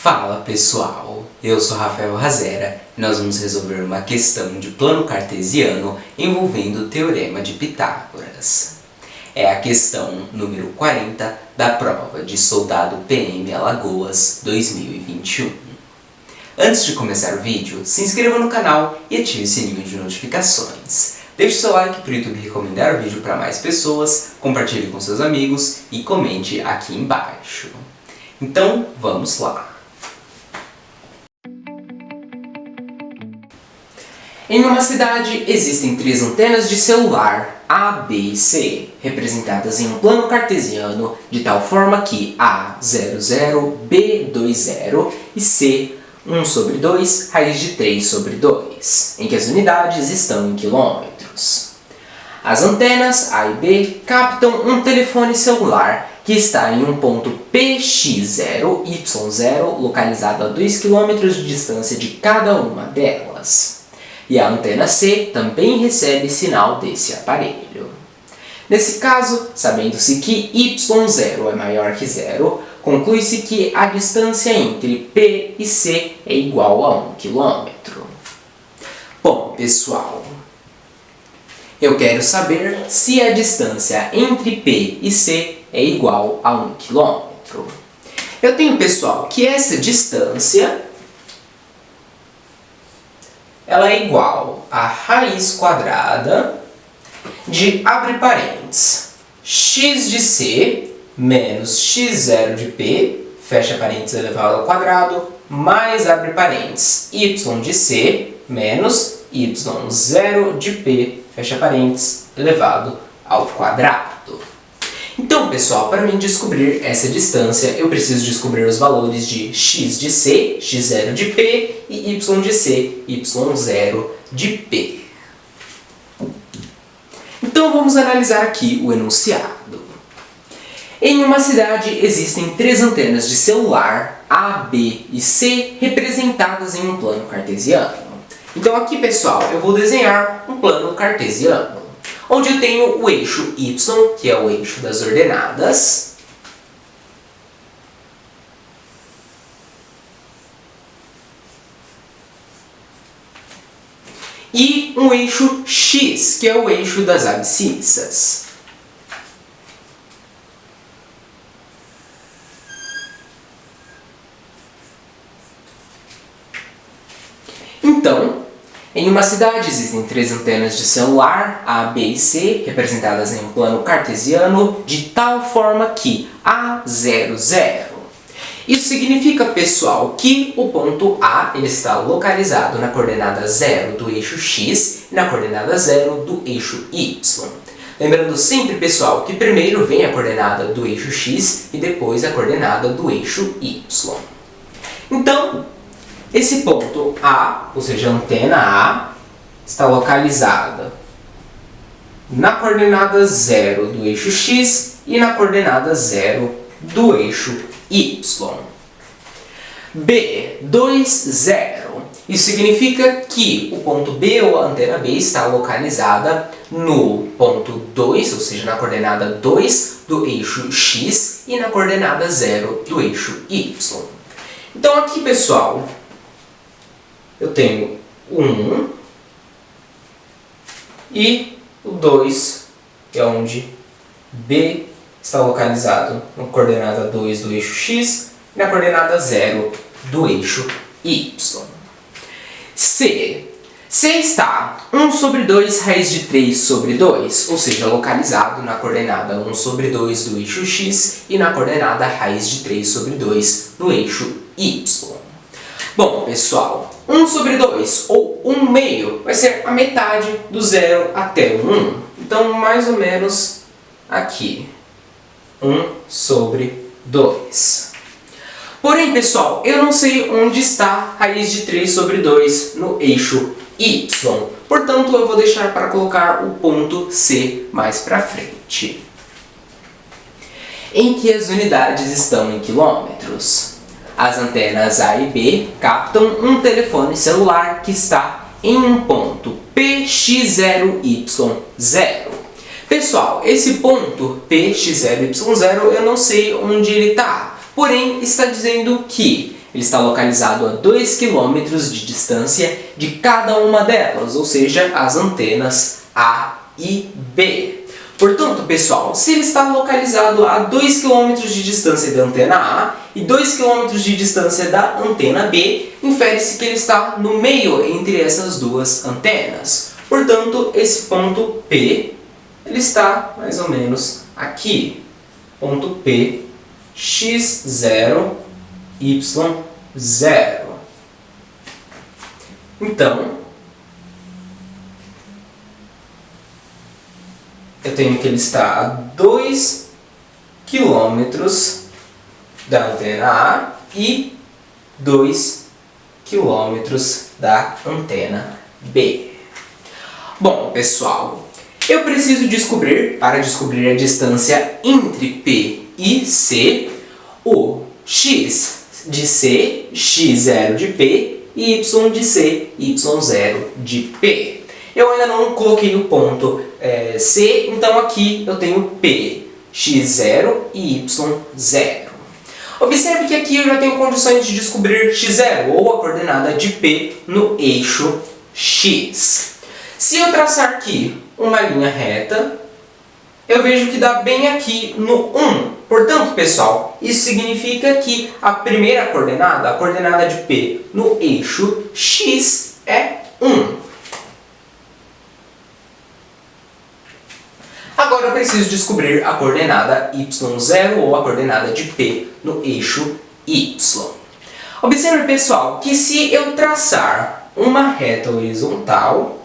Fala pessoal, eu sou Rafael Razera e nós vamos resolver uma questão de plano cartesiano envolvendo o Teorema de Pitágoras. É a questão número 40 da prova de Soldado PM Alagoas 2021. Antes de começar o vídeo, se inscreva no canal e ative o sininho de notificações. Deixe seu like para o YouTube recomendar o vídeo para mais pessoas, compartilhe com seus amigos e comente aqui embaixo. Então, vamos lá! Em uma cidade, existem 3 antenas de celular A, B e C, representadas em um plano cartesiano de tal forma que A, 00, B, 20 e C, 1 sobre 2, raiz de 3 sobre 2, em que as unidades estão em quilômetros. As antenas A e B captam um telefone celular que está em um ponto PX0, Y0, localizado a 2 km de distância de cada uma delas. E a antena C também recebe sinal desse aparelho. Nesse caso, sabendo-se que Y0 é maior que 0, conclui-se que a distância entre P e C é igual a 1 km. Bom, pessoal, eu quero saber se a distância entre P e C é igual a 1 km. Eu tenho, pessoal, que essa distância ela é igual a raiz quadrada de, abre parênteses, x de C menos x0 de P, fecha parênteses elevado ao quadrado, mais, abre parênteses, y de C menos y0 de P, fecha parênteses, elevado ao quadrado. Então, pessoal, para mim descobrir essa distância, eu preciso descobrir os valores de x de C, x0 de P, e y de C, y0 de P. Então, vamos analisar aqui o enunciado. Em uma cidade, existem 3 antenas de celular, A, B e C, representadas em um plano cartesiano. Então, aqui, pessoal, eu vou desenhar um plano cartesiano, onde eu tenho o eixo y, que é o eixo das ordenadas, e um eixo x, que é o eixo das abscissas. Então, em uma cidade existem 3 antenas de celular, A, B e C, representadas em um plano cartesiano, de tal forma que A, 0, 0. Isso significa, pessoal, que o ponto A ele está localizado na coordenada 0 do eixo x e na coordenada 0 do eixo y. Lembrando sempre, pessoal, que primeiro vem a coordenada do eixo x e depois a coordenada do eixo y. Então, esse ponto A, ou seja, a antena A, está localizada na coordenada 0 do eixo x e na coordenada 0 do eixo y. B, 2, 0. Isso significa que o ponto B, ou a antena B, está localizada no ponto 2, ou seja, na coordenada 2 do eixo x e na coordenada 0 do eixo y. Então aqui, pessoal, eu tenho o 1 e o 2, que é onde B está localizado na coordenada 2 do eixo x e na coordenada 0 do eixo y. C. C está 1 sobre 2 raiz de 3 sobre 2, ou seja, localizado na coordenada 1 sobre 2 do eixo x e na coordenada raiz de 3 sobre 2 do eixo y. Bom, pessoal, 1 sobre 2, ou 1 meio, vai ser a metade do 0 até o 1. Então, mais ou menos aqui. 1 sobre 2. Porém, pessoal, eu não sei onde está a raiz de 3 sobre 2 no eixo y. Portanto, eu vou deixar para colocar o ponto C mais para frente. Em que as unidades estão em quilômetros. As antenas A e B captam um telefone celular que está em um ponto PX0Y0. Pessoal, esse ponto PX0Y0 eu não sei onde ele está, porém está dizendo que ele está localizado a 2 km de distância de cada uma delas, ou seja, as antenas A e B. Portanto, pessoal, se ele está localizado a 2 km de distância da antena A e 2 km de distância da antena B, infere-se que ele está no meio entre essas duas antenas. Portanto, esse ponto P ele está mais ou menos aqui. Ponto P, x0, y0. Então, eu tenho que ele está a 2 km da antena A e 2 km da antena B. Bom, pessoal, eu preciso descobrir, para descobrir a distância entre P e C, o x de C, x0 de P, e y de C, y0 de P. Eu ainda não coloquei o ponto C, então aqui eu tenho P, x0 e y0. Observe que aqui eu já tenho condições de descobrir x0, ou a coordenada de P, no eixo x. Se eu traçar aqui uma linha reta, eu vejo que dá bem aqui no 1. Portanto, pessoal, isso significa que a primeira coordenada, a coordenada de P no eixo x, é 1. Agora eu preciso descobrir a coordenada y0 ou a coordenada de P no eixo y. Observe, pessoal, que se eu traçar uma reta horizontal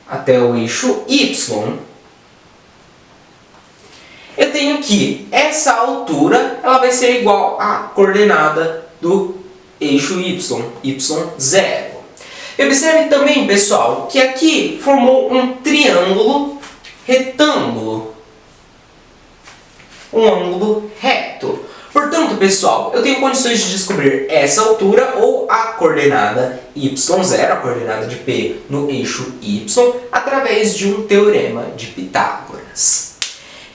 até o eixo y, eu tenho que essa altura ela vai ser igual à coordenada do eixo y, y0. Observe também, pessoal, que aqui formou um triângulo retângulo, um ângulo reto. Portanto, pessoal, eu tenho condições de descobrir essa altura ou a coordenada y0, a coordenada de P no eixo y, através de um teorema de Pitágoras.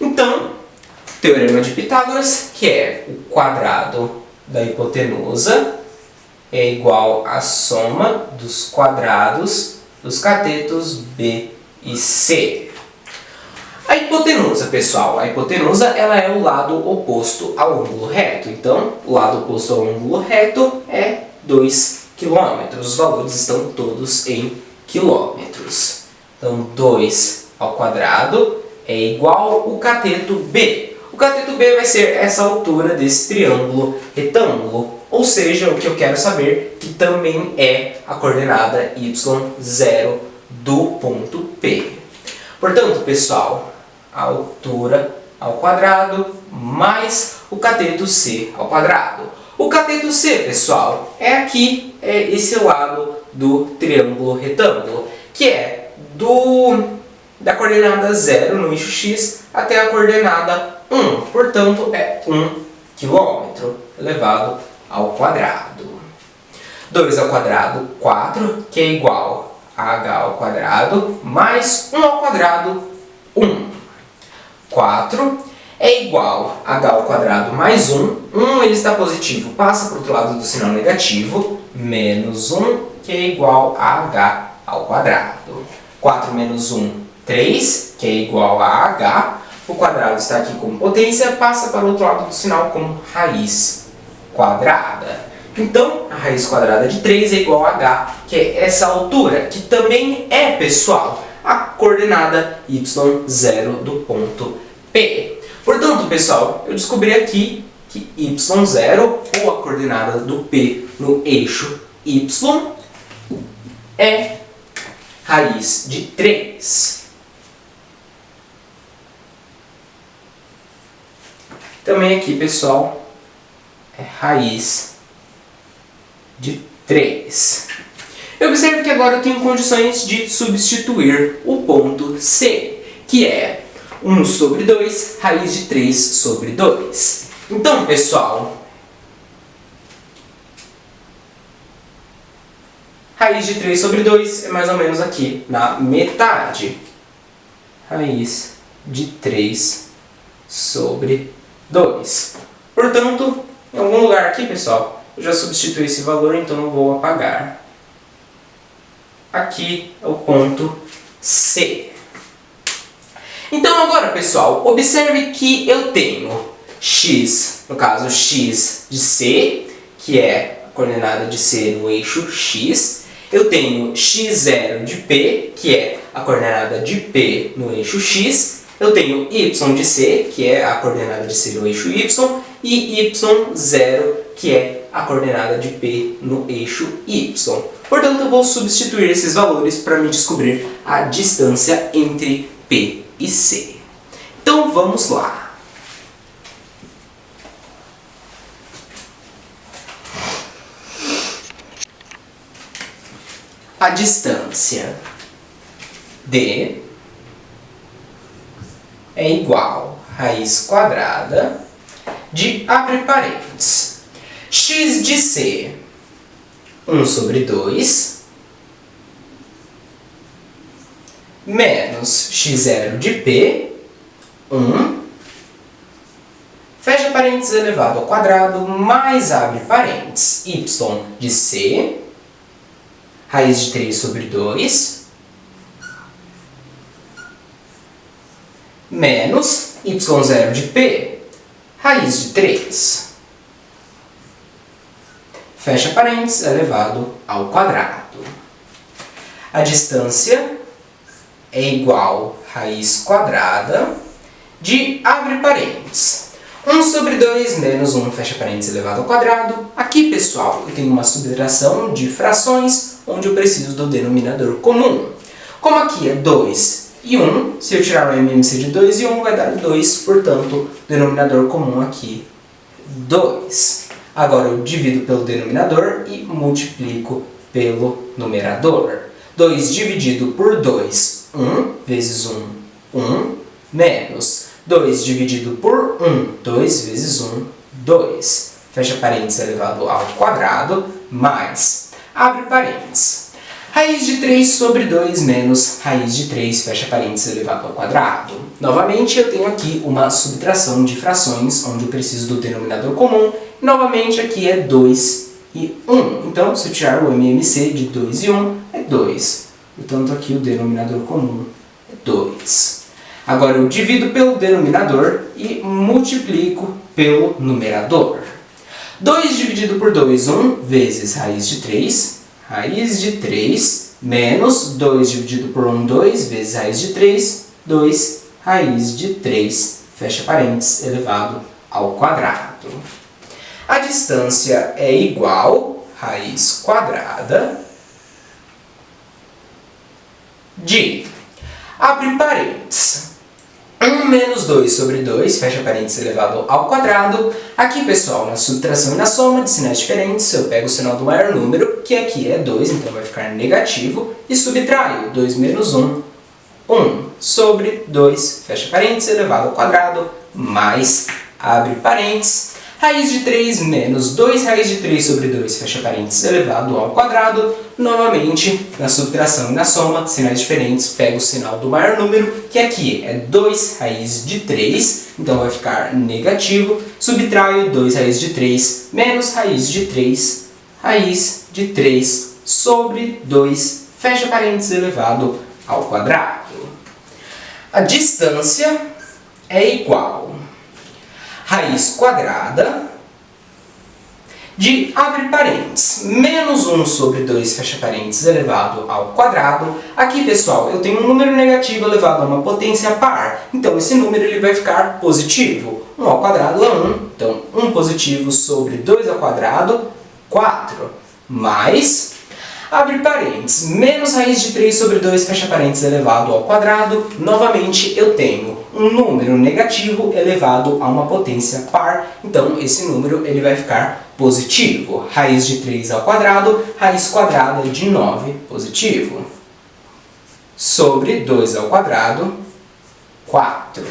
Então, o teorema de Pitágoras, que é o quadrado da hipotenusa, é igual à soma dos quadrados dos catetos B e C. A hipotenusa, pessoal, a hipotenusa ela é o lado oposto ao ângulo reto. Então, o lado oposto ao ângulo reto é 2 km. Os valores estão todos em quilômetros. Então, 2 ao quadrado é igual ao cateto B. O cateto B vai ser essa altura desse triângulo retângulo. Ou seja, o que eu quero saber, que também é a coordenada y0 do ponto P. Portanto, pessoal, a altura ao quadrado mais o cateto C ao quadrado. O cateto C, pessoal, é aqui, é esse lado do triângulo retângulo, que é da coordenada 0 no eixo x até a coordenada 1. Portanto, é 1 km elevado ao quadrado. 2 ao quadrado, 4, que é igual a h ao quadrado, mais 1 ao quadrado, 1. 4 é igual a h ao quadrado mais 1. 1 ele está positivo, passa para o outro lado do sinal negativo, menos 1, que é igual a h ao quadrado. 4 menos 1, 3, que é igual a h. O quadrado está aqui como potência, passa para o outro lado do sinal como raiz quadrada. Então, a raiz quadrada de 3 é igual a h, que é essa altura, que também é, pessoal, a coordenada y0 do ponto P. Portanto, pessoal, eu descobri aqui que y0, ou a coordenada do P no eixo y, é raiz de 3. Também aqui, pessoal, é raiz de 3. Observe que agora eu tenho condições de substituir o ponto C, que é 1 sobre 2, raiz de 3 sobre 2. Então, pessoal, raiz de 3 sobre 2 é mais ou menos aqui na metade. Raiz de 3 sobre 2. Portanto, em algum lugar aqui, pessoal, eu já substituí esse valor, então não vou apagar. Aqui é o ponto C. Então agora, pessoal, observe que eu tenho x, no caso x de C, que é a coordenada de C no eixo x. Eu tenho x0 de P, que é a coordenada de P no eixo x. Eu tenho y de C, que é a coordenada de C no eixo y. E y0, que é a coordenada de P no eixo y. Portanto, eu vou substituir esses valores para me descobrir a distância entre P e C. Então, vamos lá. A distância D é igual a raiz quadrada de, abre parênteses, x de C, 1 sobre 2, menos x0 de P, 1, fecha parênteses elevado ao quadrado, mais abre parênteses, y de C, raiz de 3 sobre 2, menos y0 de P, raiz de 3. Fecha parênteses elevado ao quadrado. A distância é igual a raiz quadrada de, abre parênteses, 1 sobre 2 menos 1, fecha parênteses elevado ao quadrado. Aqui, pessoal, eu tenho uma subtração de frações, onde eu preciso do denominador comum. Como aqui é 2 e 1, se eu tirar o MMC de 2 e 1, vai dar 2, portanto, o denominador comum aqui é 2. Agora eu divido pelo denominador e multiplico pelo numerador. 2 dividido por 2, 1, vezes 1, 1, menos 2 dividido por 1, 2 vezes 1, 2. Fecha parênteses elevado ao quadrado, mais, abre parênteses, raiz de 3 sobre 2 menos raiz de 3, fecha parênteses elevado ao quadrado. Novamente, eu tenho aqui uma subtração de frações, onde eu preciso do denominador comum. Novamente, aqui é 2 e 1. Então, se eu tirar o MMC de 2 e 1, é 2. Portanto, aqui o denominador comum é 2. Agora, eu divido pelo denominador e multiplico pelo numerador. 2 dividido por 2, 1, vezes raiz de 3, menos 2 dividido por 1, 2, vezes raiz de 3, 2, raiz de 3, fecha parênteses, elevado ao quadrado. A distância é igual a raiz quadrada de, abre parênteses, 1 menos 2 sobre 2, fecha parênteses elevado ao quadrado. Aqui, pessoal, na subtração e na soma de sinais diferentes, eu pego o sinal do maior número, que aqui é 2, então vai ficar negativo, e subtraio 2 menos 1, 1 sobre 2, fecha parênteses elevado ao quadrado, mais, abre parênteses, raiz de 3 menos 2 raiz de 3 sobre 2, fecha parênteses elevado ao quadrado. Novamente, na subtração e na soma, sinais diferentes, pego o sinal do maior número, que aqui é 2 raiz de 3, então vai ficar negativo, subtraio 2 raiz de 3 menos raiz de 3 sobre 2, fecha parênteses elevado ao quadrado. A distância é igual a raiz quadrada de, abre parênteses, menos 1 sobre 2, fecha parênteses, elevado ao quadrado. Aqui, pessoal, eu tenho um número negativo elevado a uma potência par, então esse número ele vai ficar positivo. 1 ao quadrado é 1, então 1 positivo sobre 2 ao quadrado, 4, mais, abre parênteses, menos raiz de 3 sobre 2, fecha parênteses, elevado ao quadrado. Novamente, eu tenho um número negativo elevado a uma potência par, então esse número ele vai ficar positivo. Raiz de 3 ao quadrado, raiz quadrada de 9, positivo. Sobre 2 ao quadrado, 4.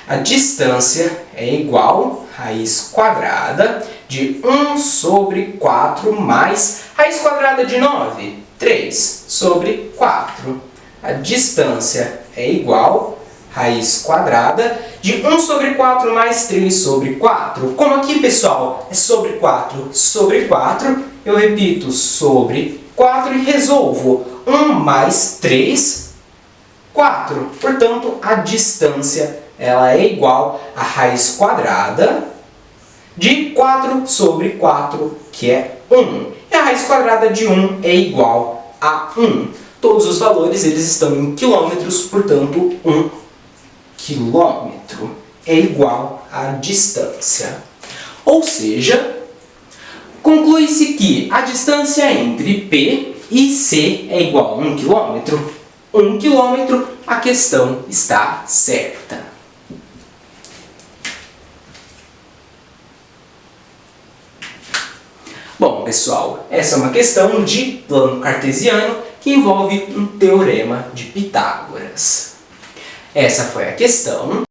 A distância é igual a raiz quadrada de 1 sobre 4 mais raiz quadrada de 9, 3 sobre 4. A distância é igual a raiz quadrada de 1 sobre 4 mais 3 sobre 4. Como aqui, pessoal, é sobre 4, eu repito, sobre 4 e resolvo. 1 mais 3, 4. Portanto, a distância ela é igual à raiz quadrada de 4 sobre 4, que é 1. E a raiz quadrada de 1 é igual a 1. Todos os valores eles estão em quilômetros, portanto, 1 quilômetro é igual à distância. Ou seja, conclui-se que a distância entre P e C é igual a 1 quilômetro. 1 quilômetro, a questão está certa. Bom, pessoal, essa é uma questão de plano cartesiano que envolve um teorema de Pitágoras. Essa foi a questão.